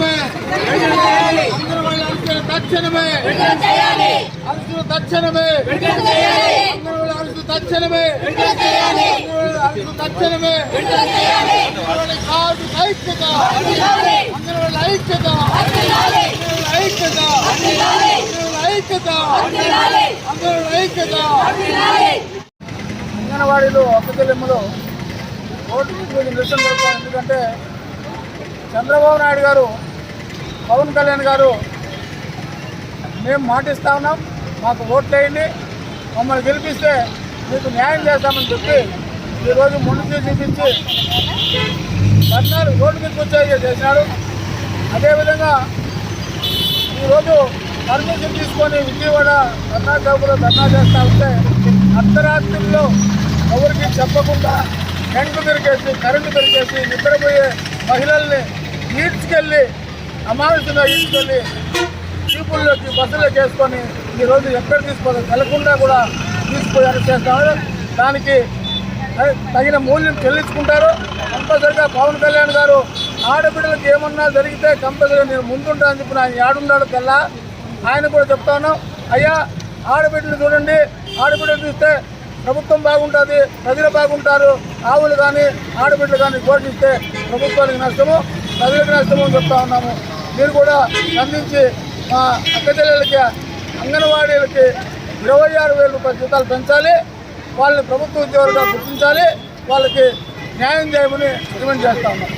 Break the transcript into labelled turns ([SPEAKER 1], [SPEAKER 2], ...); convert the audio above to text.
[SPEAKER 1] తక్షణమే అంగన్వాడీ తక్షణమే అరెస్టులు తక్షణమే అంగన్వాడీ అరెస్టులు తక్షణమే తక్షణమే అంగన్వాడీ కార్డు ఐక్యత అంగన్వాడీ ఐక్యత ఐక్యత ఐక్యత అంగన్వాడీ ఐక్యత. అంగన్వాడీలో అక్కచెల్లెమ్మలో ఓటు నిరసన జరుపుతారు. ఎందుకంటే చంద్రబాబు నాయుడు గారు, పవన్ కళ్యాణ్ గారు మేము మాటిస్తా ఉన్నాం, మాకు ఓట్లు వేయండి, మమ్మల్ని గెలిపిస్తే మీకు న్యాయం చేస్తామని చెప్పి ఈరోజు ముందుకు చూపించి ధర్నాలు రోడ్డు మీదకి వచ్చాయి చేసినాడు. అదేవిధంగా ఈరోజు పర్మిషన్ తీసుకొని విజయవాడ ధర్నా చౌకలో ధర్నా చేస్తూ ఉంటే అర్ధరాత్రుల్లో ఎవరికి చెప్పకుండా కరెంటు పెరిగేసి నిద్రపోయే మహిళల్ని ఈడ్చుకెళ్ళి అమావాస్యంగా ఈడ్చుకెళ్ళి జీపుల్లోకి బస్సులోకి వేసుకొని ఈరోజు ఎక్కడ తీసుకోవాలి తెలకుండా కూడా తీసుకుపోయి అరెస్ట్ చేస్తున్నారు. దానికి తగిన మూల్యం చెల్లించుకుంటారు. కంపల్సరిగా పవన్ కళ్యాణ్ గారు ఆడబిడ్డలకు ఏమన్నా జరిగితే కంపల్సరిగా నేను ముందుంటా అని చెప్పి ఆయన ఏడున్నాడు తెల్లా. ఆయన కూడా చెప్తా ఉన్నాం, అయ్యా ఆడబిడ్డలు చూడండి, ఆడబిడ్డలు చూస్తే ప్రభుత్వం బాగుంటుంది, ప్రజలు బాగుంటారు. ఆవులు కానీ ఆడబిడ్డలు కానీ ఘోషిస్తే ప్రభుత్వానికి నష్టము, ప్రజలకు నష్టము అని చెప్తా ఉన్నాము. మీరు కూడా స్పందించి మా అక్కచెల్లెలకి అంగన్వాడీలకి 26,000 రూపాయల జీతాలు పెంచాలి, వాళ్ళని ప్రభుత్వ ఉద్యోగులుగా గుర్తించాలి, వాళ్ళకి న్యాయం చేయమని డిమాండ్ చేస్తా ఉన్నాం.